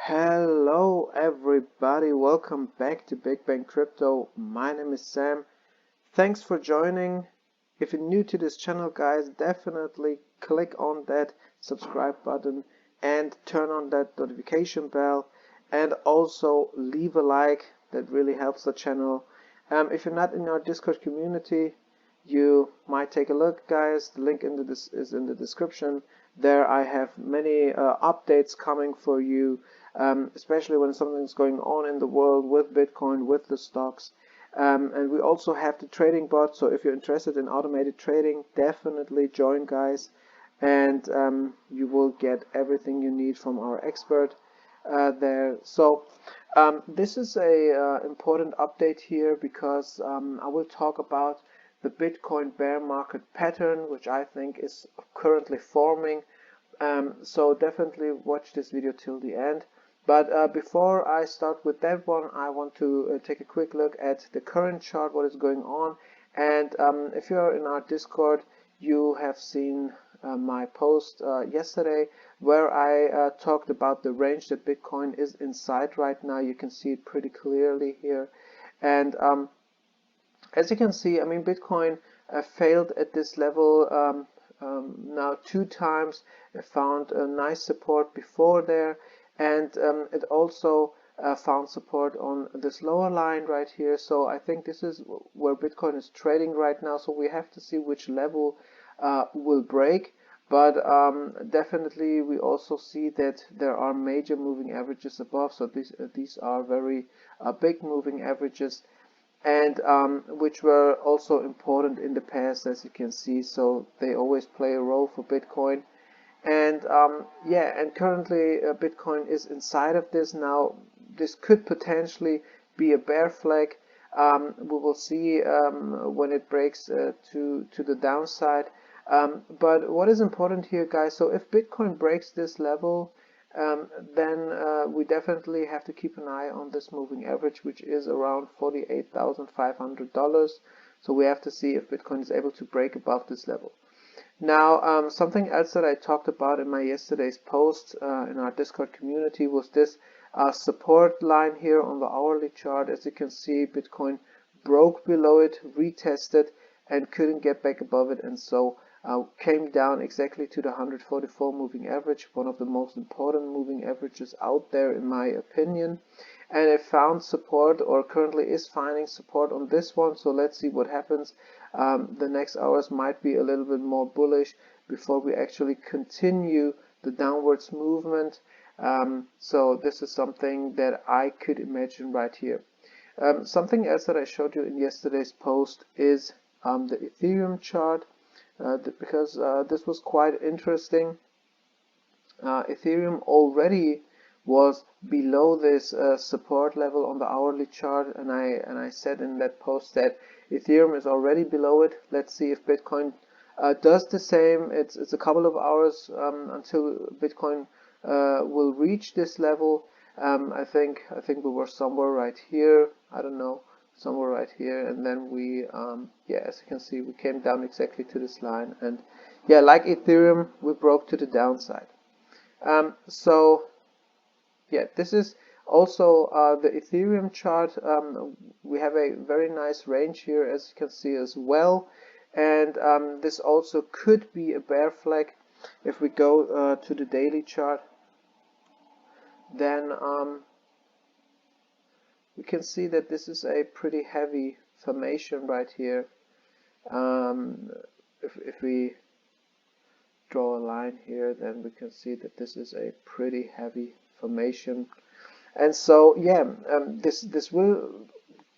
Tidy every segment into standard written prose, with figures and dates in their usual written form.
Hello everybody, welcome back to Big Bang Crypto. My name is Sam. Thanks for joining. If you're new to this channel, guys, definitely click on that subscribe button and turn on that notification bell, and also leave a like. That really helps the channel. If you're not in our Discord community, you might take a look, guys. The link is in the description. There I have many updates coming for you, especially when something's going on in the world with Bitcoin, with the stocks. And we also have the trading bot, so if you're interested in automated trading, definitely join, guys, and you will get everything you need from our expert there. So this is a important update here because I will talk about the Bitcoin bear market pattern, which I think is currently forming. So definitely watch this video till the end. But before I start with that one, I want to take a quick look at the current chart, what is going on. And if you're in our Discord, you have seen my post yesterday where I talked about the range that Bitcoin is inside right now. You can see it pretty clearly here. And as you can see, I mean, Bitcoin failed at this level now 2 times. It found a nice support before there, and it also found support on this lower line right here. So I think this is where Bitcoin is trading right now. So we have to see which level will break. But definitely we also see that there are major moving averages above. So these are very big moving averages, and which were also important in the past, as you can see. So they always play a role for Bitcoin. And yeah, and currently Bitcoin is inside of this now. This could potentially be a bear flag. We will see when it breaks to the downside. But what is important here, guys, so if Bitcoin breaks this level, then we definitely have to keep an eye on this moving average, which is around $48,500. So we have to see if Bitcoin is able to break above this level. Now, something else that I talked about in my yesterday's post in our Discord community was this support line here on the hourly chart. As you can see, Bitcoin broke below it, retested, and couldn't get back above it, and so came down exactly to the 144 moving average, one of the most important moving averages out there in my opinion. And it found support, or currently is finding support on this one. So let's see what happens. The next hours might be a little bit more bullish before we actually continue the downwards movement. So this is something that I could imagine right here. Something else that I showed you in yesterday's post is the Ethereum chart, because this was quite interesting. Ethereum already was below this support level on the hourly chart, and I said in that post that Ethereum is already below it. Let's see if Bitcoin does the same. It's a couple of hours until Bitcoin will reach this level. I think we were somewhere right here. I don't know, somewhere right here, and then we yeah, as you can see, we came down exactly to this line, and yeah, like Ethereum, we broke to the downside. So yeah, this is also the Ethereum chart. We have a very nice range here, as you can see as well, and this also could be a bear flag. If we go to the daily chart, then we can see that this is a pretty heavy formation right here. If we draw a line here, then we can see that this is a pretty heavy formation. And so yeah, this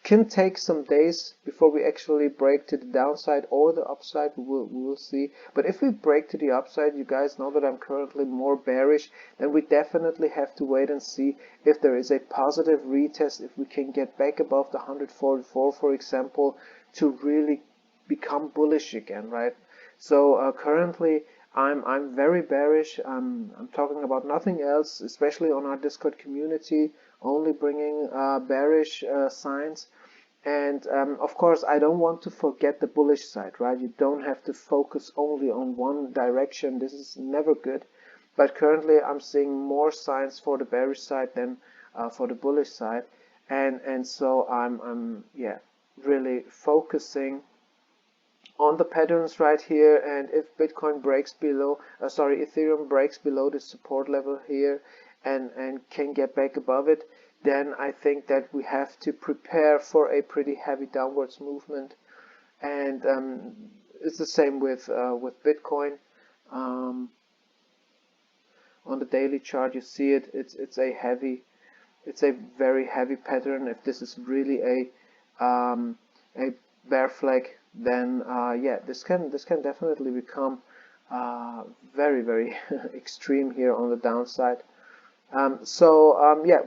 can take some days before we actually break to the downside or the upside. We will see. But if we break to the upside, you guys know that I'm currently more bearish, then we definitely have to wait and see if there is a positive retest, if we can get back above the 144, for example, to really become bullish again, right? So currently I'm very bearish. I'm talking about nothing else, especially on our Discord community, only bringing bearish signs. And of course, I don't want to forget the bullish side, right? You don't have to focus only on one direction. This is never good. but currently I'm seeing more signs for the bearish side than for the bullish side, and so I'm yeah, really focusing on the patterns right here. And if Bitcoin breaks below, Ethereum breaks below the support level here and can get back above it, then I think that we have to prepare for a pretty heavy downwards movement. And it's the same with Bitcoin. On the daily chart, you see it. It's a very heavy pattern. If this is really a bear flag, then yeah, this can definitely become very extreme here on the downside. Yeah,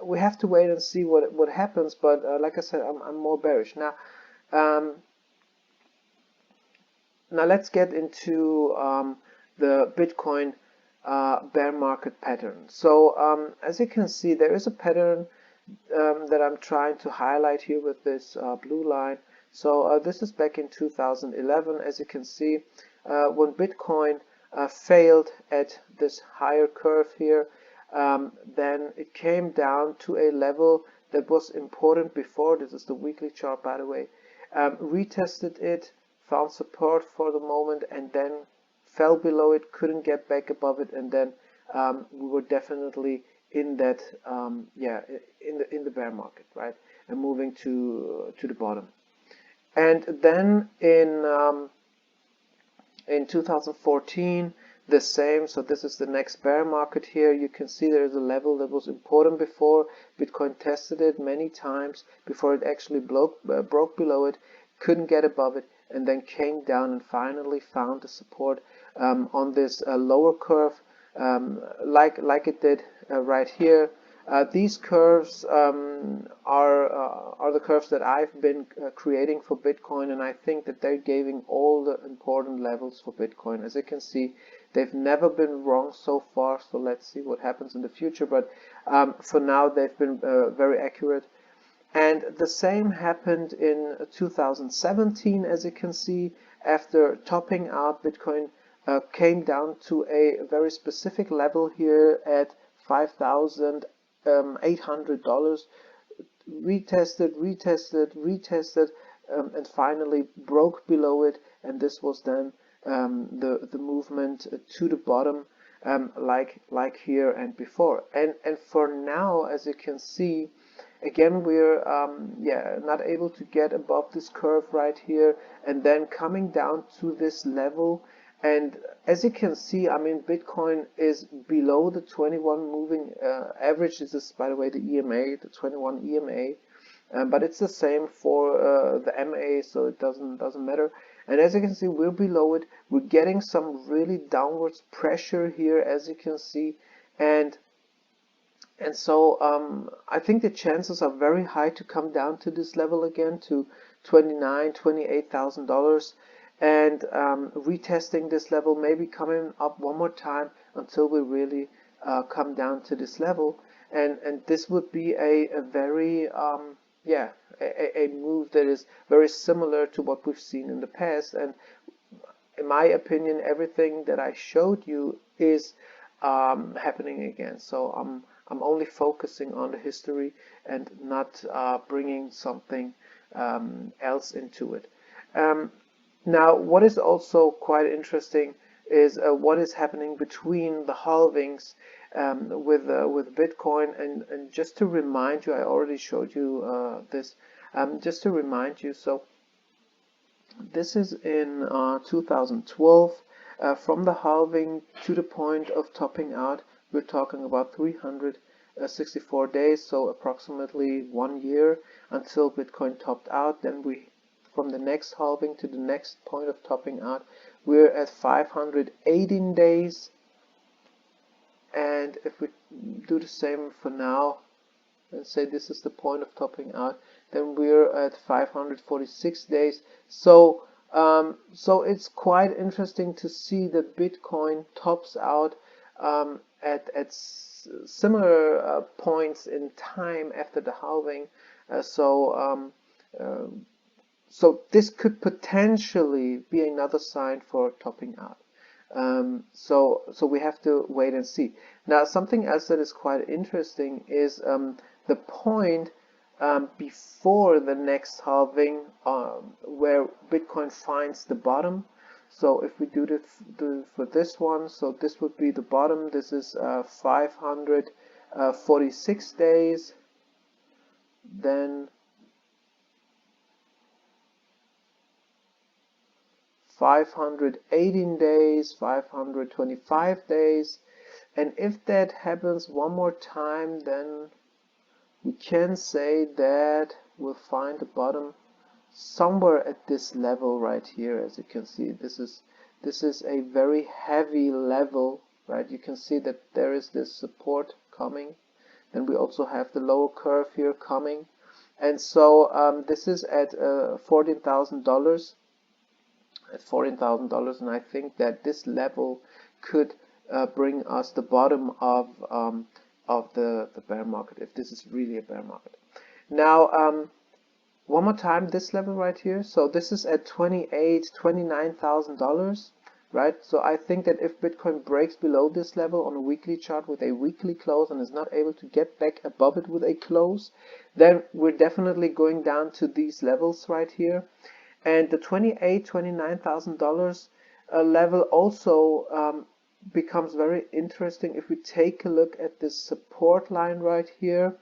we have to wait and see what happens. But like I said, I'm more bearish now. Now let's get into the Bitcoin bear market pattern. So as you can see, there is a pattern that I'm trying to highlight here with this blue line. So this is back in 2011. As you can see, when Bitcoin failed at this higher curve here, then it came down to a level that was important before. This is the weekly chart, by the way. Retested it, found support for the moment, and then fell below it, couldn't get back above it, and then we were definitely in that yeah, in the bear market, right, and moving to the bottom. And then in 2014, the same. So this is the next bear market here. You can see there is a level that was important before. Bitcoin tested it many times before it actually broke below it, couldn't get above it, and then came down and finally found the support on this lower curve, like it did right here. These curves are the curves that I've been creating for Bitcoin, and I think that they're giving all the important levels for Bitcoin. As you can see, they've never been wrong so far, so let's see what happens in the future, but for now they've been very accurate. And the same happened in 2017, as you can see. After topping out, Bitcoin came down to a very specific level here at $5,800, retested, and finally broke below it. And this was then the movement to the bottom, like here and before. And for now, as you can see, again, we're yeah, not able to get above this curve right here, and then coming down to this level. And as you can see, I mean, Bitcoin is below the 21 moving average. This is, by the way, the EMA, the 21 EMA, but it's the same for the MA, so it doesn't matter. And as you can see, we're below it. We're getting some really downwards pressure here, as you can see, and so I think the chances are very high to come down to this level again, to $28,000, and retesting this level, maybe coming up one more time until we really come down to this level. And this would be a very yeah, a move that is very similar to what we've seen in the past. And in my opinion, everything that I showed you is happening again. So I'm only focusing on the history and not bringing something else into it. Now, what is also quite interesting is what is happening between the halvings with Bitcoin. And just to remind you, I already showed you this. Just to remind you, so this is in 2012. From the halving to the point of topping out, we're talking about 364 days, so approximately 1 year until Bitcoin topped out. Then from the next halving to the next point of topping out, we're at 518 days. And if we do the same for now and say this is the point of topping out, then we're at 546 days. So so it's quite interesting to see that Bitcoin tops out at similar points in time after the halving. So this could potentially be another sign for topping out. So we have to wait and see. Now, something else that is quite interesting is the point before the next halving, where Bitcoin finds the bottom. So if we do for this one, so this would be the bottom. This is 546 days. Then 518 days, 525 days, and if that happens one more time, then we can say that we'll find the bottom somewhere at this level right here. As you can see, this is a very heavy level, right? You can see that there is this support coming. Then we also have the lower curve here coming, and so this is at $14,000. At $14,000, and I think that this level could bring us the bottom of the bear market, if this is really a bear market. Now, one more time, this level right here. So this is at $29,000, right? So I think that if Bitcoin breaks below this level on a weekly chart with a weekly close and is not able to get back above it with a close, then we're definitely going down to these levels right here. And the $29,000 level also becomes very interesting if we take a look at this support line right here,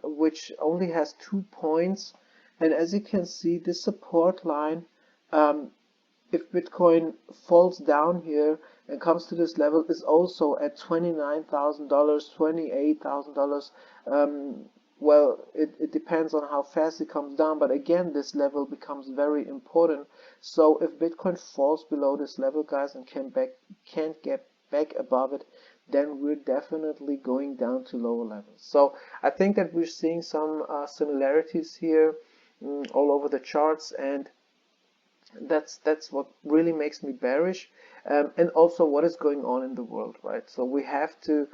which only has 2 points. And as you can see, this support line, if Bitcoin falls down here and comes to this level, is also at $29,000, $28,000. Well, it depends on how fast it comes down, but again, this level becomes very important. So if Bitcoin falls below this level, guys, and can't get back above it, then we're definitely going down to lower levels. So I think that we're seeing some similarities here all over the charts, and that's what really makes me bearish, and also what is going on in the world, right? So we have to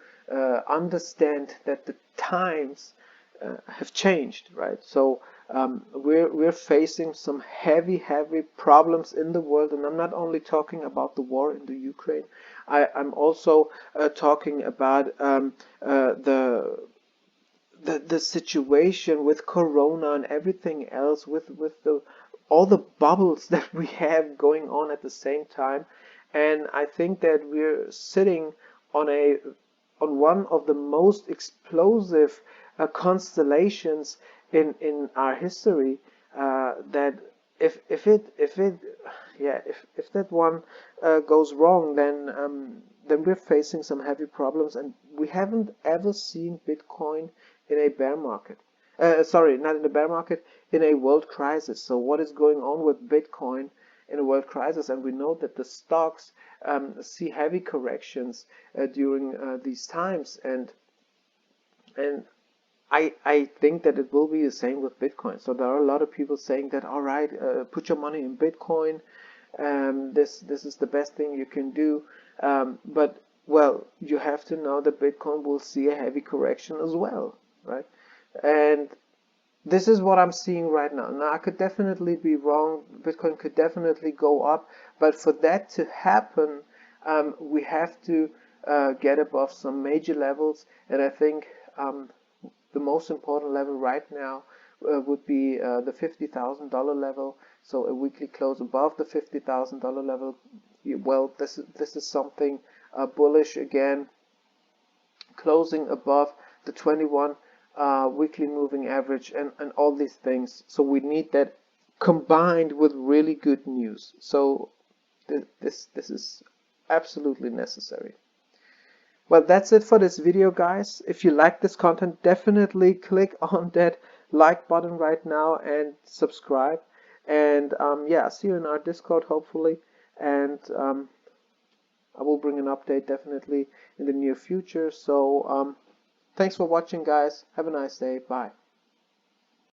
understand that the times have changed, right? So we're facing some heavy problems in the world, and I'm not only talking about the war in the Ukraine. I'm also talking about the situation with Corona and everything else, with all the bubbles that we have going on at the same time. And I think that we're sitting on one of the most explosive constellations in our history, that if that one goes wrong, then we're facing some heavy problems, and we haven't ever seen Bitcoin in a bear market. Sorry, not in a bear market, in a world crisis. So what is going on with Bitcoin in a world crisis? And we know that the stocks see heavy corrections during these times, and I think that it will be the same with Bitcoin. So there are a lot of people saying that, all right, put your money in Bitcoin. This is the best thing you can do. But well, you have to know that Bitcoin will see a heavy correction as well, right? And this is what I'm seeing right now. Now, I could definitely be wrong. Bitcoin could definitely go up, but for that to happen, we have to get above some major levels, and I think the most important level right now would be the $50,000 level. So a weekly close above the $50,000 level. Well, this is something bullish again. Closing above the 21 weekly moving average, and all these things. So we need that combined with really good news. So this is absolutely necessary. Well, that's it for this video, guys. If you like this content, definitely click on that like button right now and subscribe. And yeah, see you in our Discord, hopefully. And I will bring an update definitely in the near future. So thanks for watching, guys. Have a nice day. Bye.